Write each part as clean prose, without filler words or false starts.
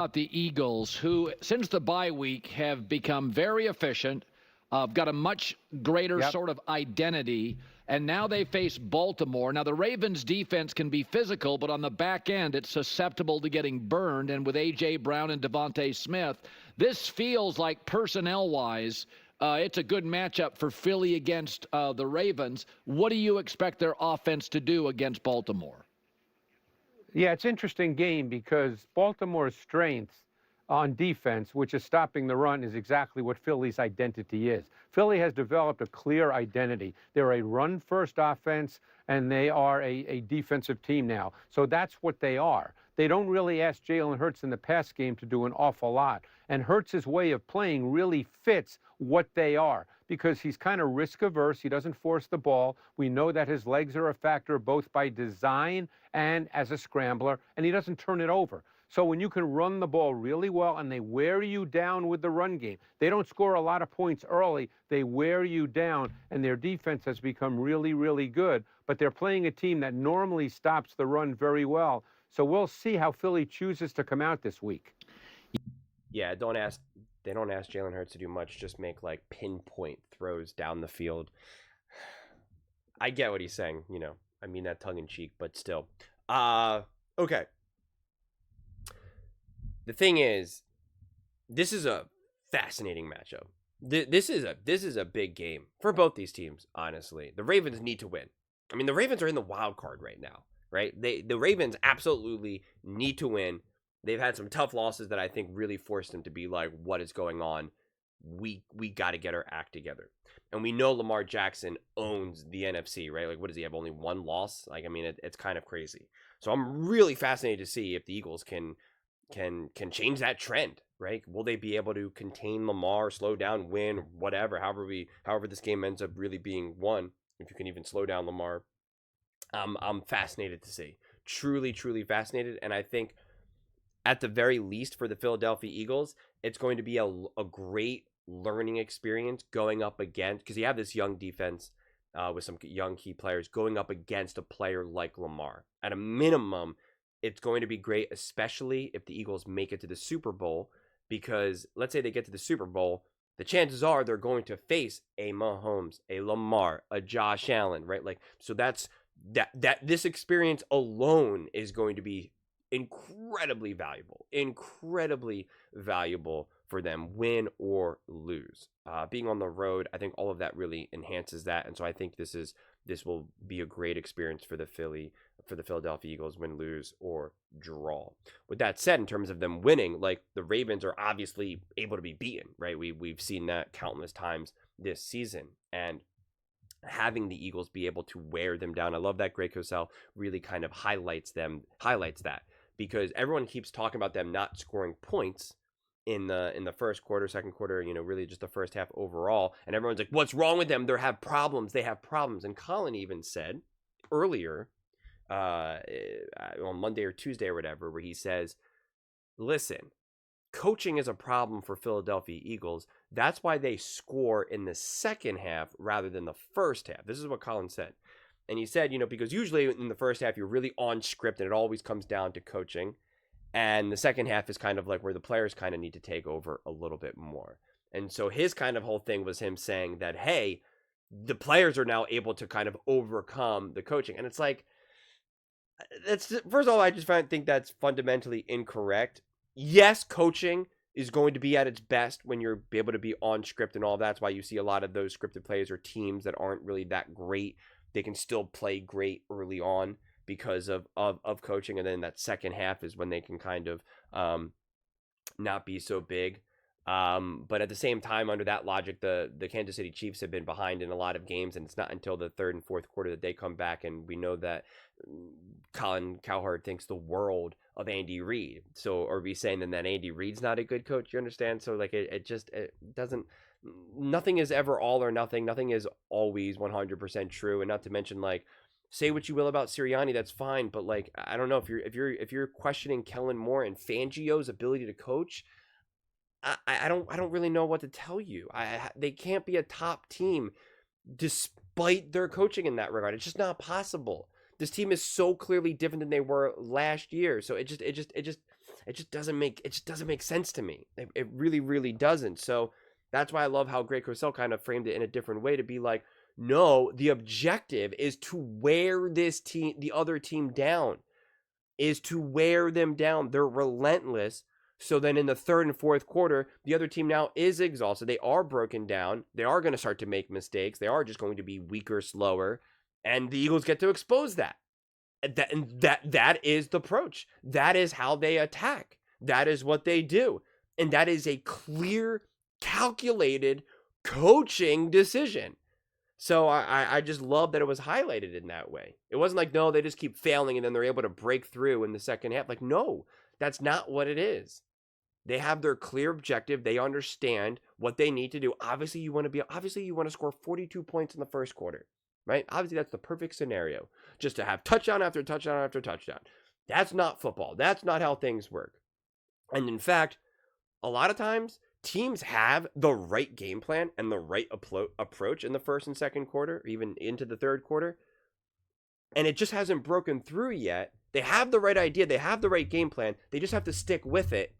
About the Eagles, who, since the bye week, have become very efficient, got a much greater Yep. sort of identity, and now they face Baltimore. Now, the Ravens' defense can be physical, but on the back end, it's susceptible to getting burned. And with A.J. Brown and Devontae Smith, this feels like personnel-wise, it's a good matchup for Philly against the Ravens. What do you expect their offense to do against Baltimore? Yeah, it's an interesting game because Baltimore's strength on defense, which is stopping the run, is exactly what Philly's identity is. Philly has developed a clear identity. They're a run-first offense, and they are a defensive team now. So that's what they are. They don't really ask Jalen Hurts in the pass game to do an awful lot. And Hurts' way of playing really fits what they are because he's kind of risk-averse. He doesn't force the ball. We know that his legs are a factor both by design and as a scrambler, and he doesn't turn it over. So when you can run the ball really well and they wear you down with the run game, they don't score a lot of points early. They wear you down, and their defense has become really, really good. But they're playing a team that normally stops the run very well. So we'll see how Philly chooses to come out this week. Yeah, they don't ask Jalen Hurts to do much, just make like pinpoint throws down the field. I get what he's saying, I mean that tongue in cheek, but still. Okay. The thing is, this is a fascinating matchup. This is a big game for both these teams, honestly. The Ravens need to win. I mean, the Ravens are in the wild card right now, right? The Ravens absolutely need to win. They've had some tough losses that I think really forced them to be like, what is going on? We got to get our act together. And we know Lamar Jackson owns the NFC, right? Like, what does he have? Only one loss? Like, I mean, it's kind of crazy. So I'm really fascinated to see if the Eagles can change that trend, right? Will they be able to contain Lamar, slow down, win, whatever, however this game ends up really being won, if you can even slow down Lamar. I'm fascinated to see. Truly, truly fascinated. And I think at the very least for the Philadelphia Eagles, it's going to be a great learning experience going up against, because you have this young defense with some young key players going up against a player like Lamar. At a minimum, it's going to be great, especially if the Eagles make it to the Super Bowl, because let's say they get to the Super Bowl, the chances are they're going to face a Mahomes, a Lamar, a Josh Allen, right? Like, so that's that this experience alone is going to be incredibly valuable for them, win or lose. Being on the road, I think all of that really enhances that, and so I think this will be a great experience for the Philadelphia Eagles, win, lose, or draw. With that said, in terms of them winning, like the Ravens are obviously able to be beaten, right? We've seen that countless times this season, and having the Eagles be able to wear them down, I love that Greg Cosell really kind of highlights that, because everyone keeps talking about them not scoring points in the first quarter, second quarter, really just the first half overall, and everyone's like, what's wrong with them? They have problems. And Colin even said earlier on Monday or Tuesday or whatever, where he says, listen, coaching is a problem for Philadelphia Eagles. That's why they score in the second half rather than the first half. This is what Colin said. And he said, because usually in the first half, you're really on script and it always comes down to coaching. And the second half is kind of like where the players kind of need to take over a little bit more. And so his kind of whole thing was him saying that, hey, the players are now able to kind of overcome the coaching. And it's like, first of all, I just think that's fundamentally incorrect. Yes, coaching is going to be at its best when you're able to be on script and all that. That's why you see a lot of those scripted plays or teams that aren't really that great. They can still play great early on because of coaching. And then that second half is when they can kind of not be so big. But at the same time, under that logic, the Kansas City Chiefs have been behind in a lot of games, and it's not until the third and fourth quarter that they come back. And we know that Colin Cowherd thinks the world of Andy Reid. So are we saying then that Andy Reid's not a good coach? You understand? So like it doesn't. Nothing is ever all or nothing. Nothing is always 100% true. And not to mention, like, say what you will about Sirianni, that's fine. But like, I don't know, if you're questioning Kellen Moore and Fangio's ability to coach, I don't really know what to tell you. They can't be a top team despite their coaching in that regard. It's just not possible. This team is so clearly different than they were last year. So it just It just doesn't make sense to me. It really, really doesn't. So that's why I love how Greg Cosell kind of framed it in a different way to be like, no, the objective is to wear the other team down, is to wear them down. They're relentless. So then in the third and fourth quarter, the other team now is exhausted. They are broken down. They are going to start to make mistakes. They are just going to be weaker, slower. And the Eagles get to expose that. That is the approach. That is how they attack. That is what they do. And that is a clear, calculated coaching decision. So I just love that it was highlighted in that way. It wasn't like, no, they just keep failing and then they're able to break through in the second half. Like, no, that's not what it is. They have their clear objective. They understand what they need to do. Obviously, you want to score 42 points in the first quarter, right? Obviously, that's the perfect scenario. Just to have touchdown after touchdown after touchdown. That's not football. That's not how things work. And in fact, a lot of times, teams have the right game plan and the right approach in the first and second quarter, or even into the third quarter, and it just hasn't broken through yet. They have the right idea. They have the right game plan. They just have to stick with it,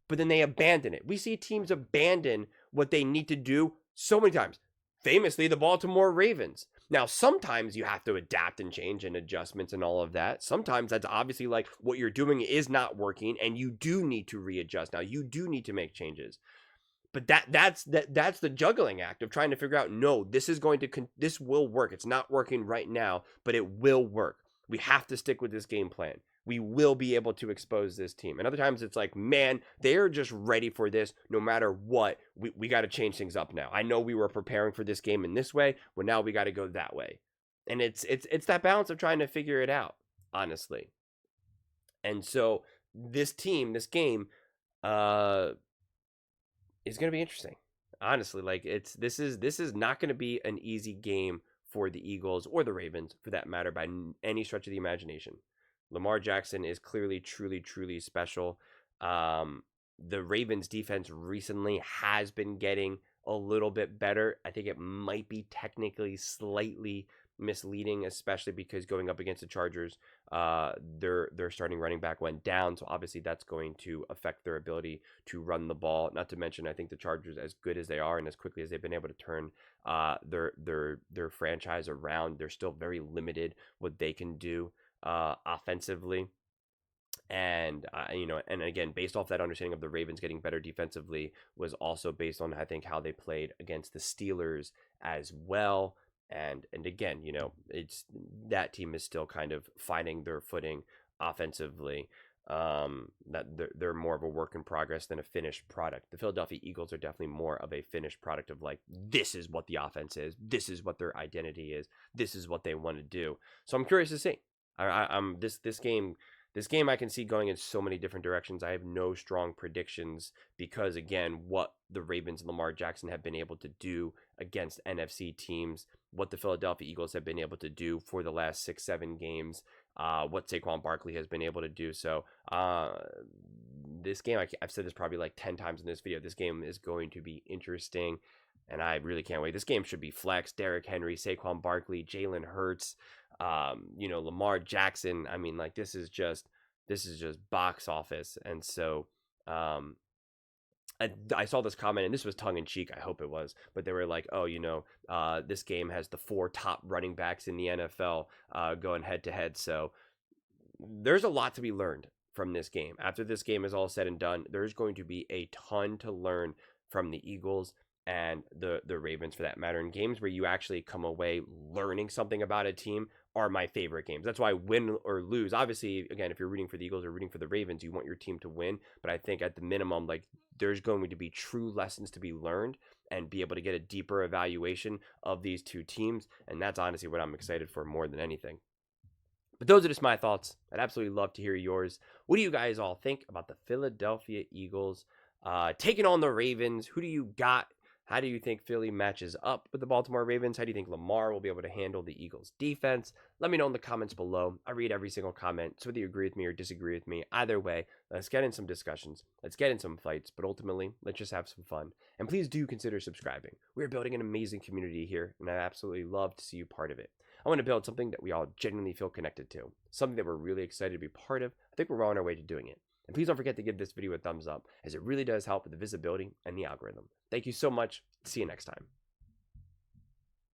but then they abandon it. We see teams abandon what they need to do so many times. Famously, the Baltimore Ravens. Now, sometimes you have to adapt and change and adjustments and all of that. Sometimes that's obviously like what you're doing is not working and you do need to readjust. Now, you do need to make changes. But that's the juggling act of trying to figure out, no, this will work. It's not working right now, but it will work. We have to stick with this game plan. We will be able to expose this team. And other times it's like, man, they're just ready for this no matter what. We got to change things up now. I know we were preparing for this game in this way, but now we got to go that way. And it's that balance of trying to figure it out, honestly. And so this game, is going to be interesting. Honestly, like this is not going to be an easy game for the Eagles or the Ravens for that matter by any stretch of the imagination. Lamar Jackson is clearly, truly, truly special. The Ravens defense recently has been getting a little bit better. I think it might be technically slightly misleading, especially because going up against the Chargers, their starting running back went down, so obviously that's going to affect their ability to run the ball. Not to mention, I think the Chargers, as good as they are and as quickly as they've been able to turn their franchise around, they're still very limited what they can do offensively. And and again, based off that understanding of the Ravens getting better defensively was also based on, I think, how they played against the Steelers as well. And again, it's that team is still kind of finding their footing offensively. That they're more of a work in progress than a finished product. The Philadelphia Eagles are definitely more of a finished product of like, this is what the offense is, this is what their identity is, this is what they want to do. So I'm curious to see. This game I can see going in so many different directions. I have no strong predictions because, again, what the Ravens and Lamar Jackson have been able to do against NFC teams, what the Philadelphia Eagles have been able to do for the last 6-7 games, what Saquon Barkley has been able to do. So this game, I've said this probably like 10 times in this video, this game is going to be interesting, and I really can't wait. This game should be flex. Derrick Henry, Saquon Barkley, Jalen Hurts, Lamar Jackson. I mean, like, this is just box office. And so I saw this comment, and this was tongue-in-cheek, I hope it was, but they were like, oh, this game has the 4 top running backs in the NFL going head-to-head. So there's a lot to be learned from this game. After this game is all said and done, there's going to be a ton to learn from the Eagles and the Ravens, for that matter. In games where you actually come away learning something about a team are my favorite games. That's why win or lose, obviously, again, if you're rooting for the Eagles or rooting for the Ravens, you want your team to win. But I think at the minimum, like, there's going to be true lessons to be learned and be able to get a deeper evaluation of these two teams. And that's honestly what I'm excited for more than anything. But those are just my thoughts. I'd absolutely love to hear yours. What do you guys all think about the Philadelphia Eagles taking on the Ravens? Who do you got? How do you think Philly matches up with the Baltimore Ravens? How do you think Lamar will be able to handle the Eagles defense? Let me know in the comments below. I read every single comment, so whether you agree with me or disagree with me, either way, let's get in some discussions. Let's get in some fights, but ultimately, let's just have some fun. And please do consider subscribing. We're building an amazing community here, and I'd absolutely love to see you part of it. I want to build something that we all genuinely feel connected to, something that we're really excited to be part of. I think we're well on our way to doing it. And please don't forget to give this video a thumbs up, as it really does help with the visibility and the algorithm. Thank you so much. See you next time.